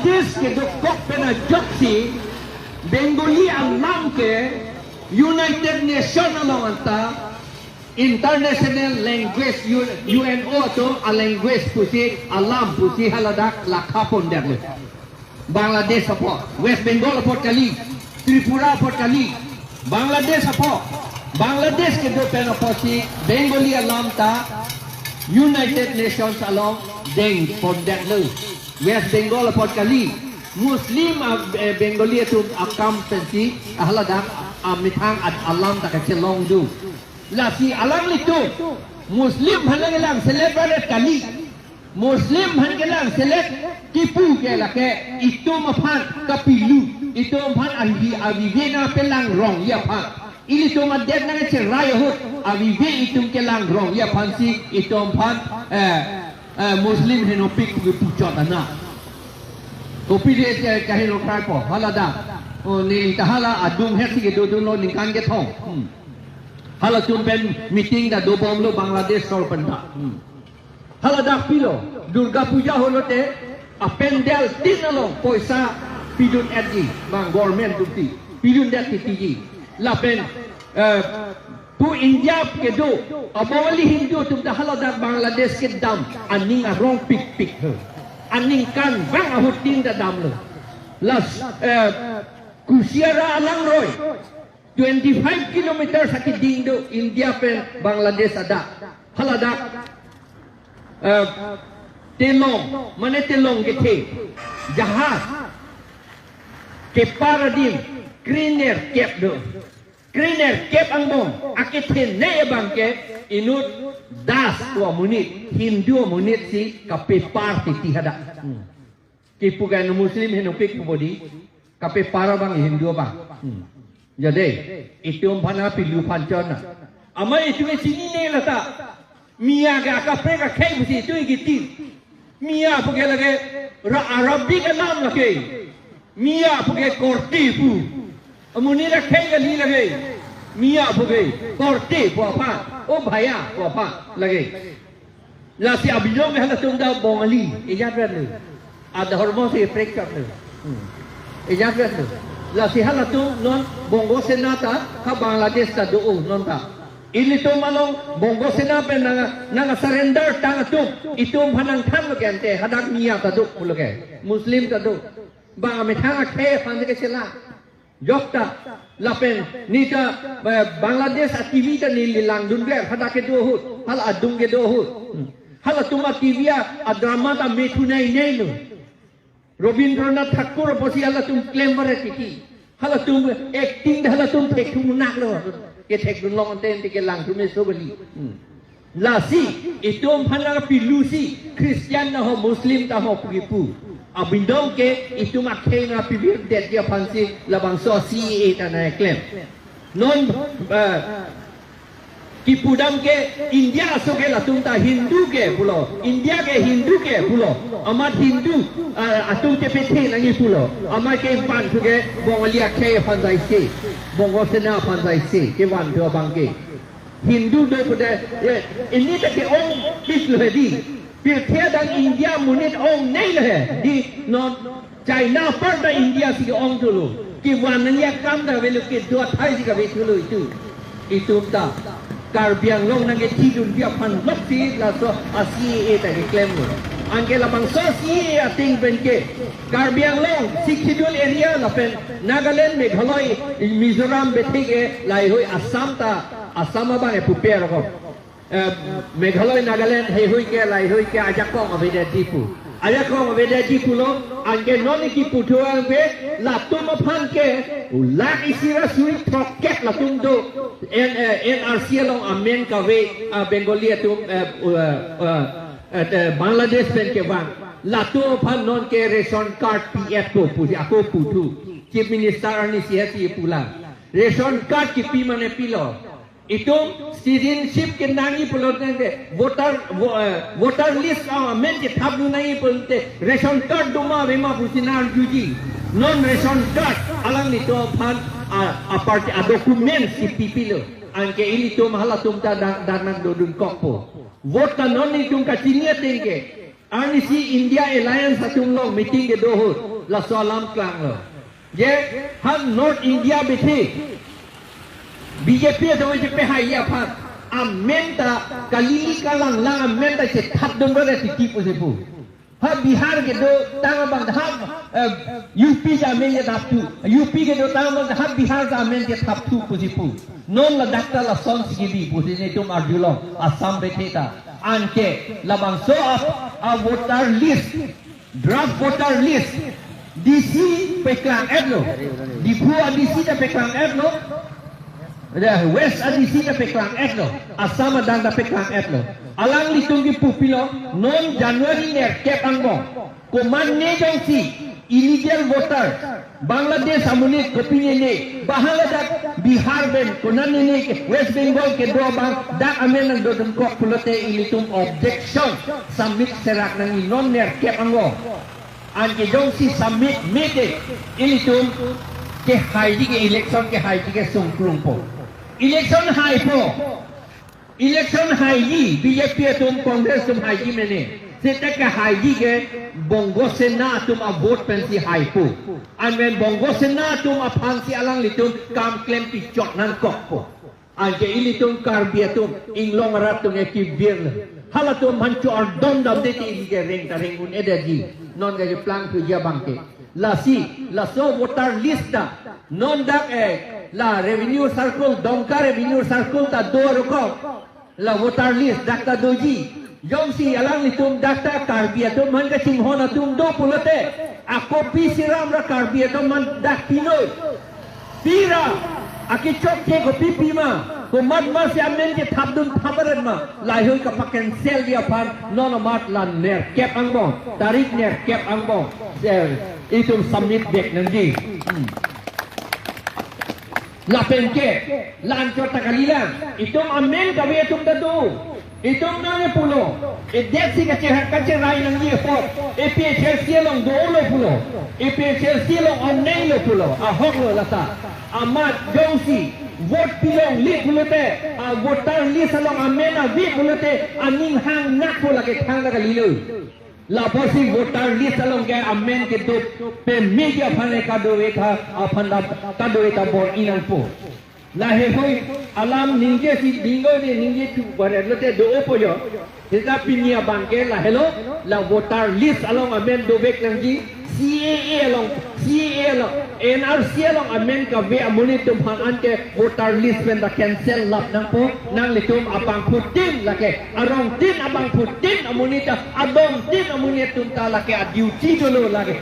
Bangladesh ke dokok pena joksi Bengali alam ke United Nations along anta International Language UNO tu a language pusi alam pusi haladak lakapon derle Bangladesh apa West Bengal apa kali Tripura apa kali Bangladesh apa Bangladesh ke dokok pena pusi Bengali alam ta United Nations along deng pon derle West Bengal apa kali Muslim Bengali tu akam pensi ahladak amitang ad alam tak celong du la si alam itu Muslim hangelang celebrate kali Muslim hangelang select tipu ke la ke itu mapan kapilu itu mapan avivena pelang rong ya pan ili tu madet nang cerai hut avive itu kelang rong ya pan si itu mapan Muslim henopik pucot anak kopi dia kahino krapo halada oh ni tahala adung hesi ke dudun lo ningkan ke thong hala tumpen meeting da do bom lo Bangladesh sol panda halada pilo Durga Puja holote apendel tinalo poisa pidun edgi bang government dukti pidun dat tiji lapen tu India ke do abawali Hindu tu halada Bangladesh ke dam aning arong pik pik aning kan bang ahutin da dam lo las kusiara alang roy 25 kilometer sakit dindo India pen Bangladesh ada haladak telong mana telong gete jahaz ke paradim kriner kep do kriner kep angbong akithen ne bangke inut das tua munit Hindu munit si kape parti tihada kipugan Muslim henopik body kape para bang Hindu bang jadi itu umpana pilu pancana ama itu sini ne lata mia ga kape ga kai busi itu giti mia puge lage Arabi ka nam lage mia puge korti pu amuni la kai ga li lage mia puge korti pu apa oh bhaya pu apa lage la si abidong hala tunda bongali ijat le ada hormon se fracture le ijat le la si hala tu non bongo senata ka Bangladesh ta do non ta ili to malong bongo senapa nanga surrender tang tu itu phanang tham gente hadak niya ta do puloke muslim ta do ba me thang khe phan ke sela jokta lapen nita Bangladesh TV ta ni lilang dun ge hadak ke do hut hal adung ge do hut hala tuma TV a drama ta methunai nei no Robindranath Thakur posi hala tum claim bare tiki hala tum acting hala tum thek tum nak lo ke thek dun long ten ke lang tum so bali la si itom phana pilu si Christian na ho Muslim ta ho pugipu abindong ke itum akhe na pibir det dia phansi labang so si ta na claim non ki pudam ke India so ke latung ta Hindu ke pulo India ke Hindu ke pulo amat Hindu atung ke pethe nangi pulo amat ke pan so ke bongalia ke panzai se bongo sena panzai se ke wan do bangke Hindu do pude ini tak ke ong bis le di pir the dang India munit ong nei le di non China par da India si ong dulu ki wan nangia kam da velu ke do thai si ka vetulu itu ta Karbiang long nang tidun dia pan lokti la so asi eta ke claim lo angke la bang so si ating benke Karbiang long sikidul area la pen Nagaland Meghalaya Mizoram betike lai hoi Assam ta Assam ba ne prepare ko Meghalaya Nagaland hei hoi ke lai hoi ke ajak ko aveda dipu ajak ko aveda dipu lo angke non ki putuang be la tum phan ke la isira sui troket la tum do NRC long amen ka we Bengali tu Bangladesh pen ke bang la tu phan non ke ration card PF ko puji aku putu chief minister ani siasi pulang ration card ki pi mane pilo itu citizenship ke nangi pulote voter list amen ke thabnu nangi pulote ration card duma vema pusinar juji non ration card alang ni to phan apart document si pipilo angke ini to mahala tumta danan dodun kokpo vote ta non ni tum ka chinia tenge ani si India alliance atung long meeting ke dohut là so lam klang lo ye han North India bethi BJP to je pe hai ya phat amenta kalili kalang lang amenta se that dong re ti pu se pu ha Bihar ke do tang bang ha UP ja men ye dap tu UP ke do tang bang ha Bihar ja men ke thap tu pu si pu non la dakta la son si di pu si ne tum ardulong Assam betheta anke labang so a voter list draft voter list DC peklang etlo di Phua DC ta peklang etlo West DC ta peklang etlo Assam dang ta peklang etlo alang litung ki pupilo non January ner kep angbo koman ne jong si illegal voter Bangladesh amune kopine ne Bangladesh Bihar ben konan ne West Bengal ke do bang dak amen nang do dum kok pulote ilitum objection submit serak nang non ner kep angbo an ke jong si submit mete ilitum ke haidi ke election ke haidi ke sungklung po election hai po election haidi BJP tum Congress tum haidi mene seta ke haidi ke bongo sena tum a vote pensi hai po an men bongo sena tum a phansi alang litum kam claim pi chot nan kok po an ke ilitum karbia tum inglong rat tum e ki birn halatum manchu or dom dam de ti ke reng ta reng un energy non ga plang tu ya bangke la si la so voter list da non dak la revenue circle Dongka revenue circle ta do roko la voter list dak ta doji jom si alang litum dak ta karbia tu man ka sing hona tum do pulote a kopi siram ra karbia tu man dak pinoi pira aki chok ke kopi pima ko mat ma si amen ke thabdun thabaran ma lai hoi ka paken sel dia pan non mat lan ner kep angbong tarik ner kep angbong itu submit dek nanti la penke lan chota kalilan itu amen ka we tum dadu itu nane pulo e dek si ka che rai nang ye po e pe che sielong do lo pulo e pe che sielong on nei lo pulo a hok lo lata amat jongsi vote pilong li pulote a voter li salong amena vi pulote aning hang nak pula ke thang la lilu la posi voter li salong ke amen ke do pe media phane ka do ekha aphanda ka do eta bor inang po la he hoi alam ninge si dingo ni ninge chu bare lote do opoyo hita pinia bangke la hello la voter list along amen do bek nangji CAA along NRC along amen ka ve amuni tum hang anke voter list when the cancel lap nang po nang litum abang putin lake arong tin abang putin amuni ta abong tin amuni tum ta lake a duty dulu lake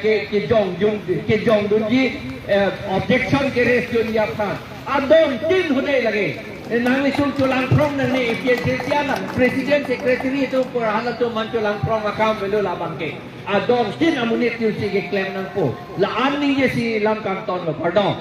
ke jong dun ji objection ke res jun ya phan adong tin hune lage nang litum chulang prong nang ni president secretary itu por hala tu man chulang prong account belu la bangke adong tin amunit yu si ke claim nang po la an ni ye si lam kanton lo pardon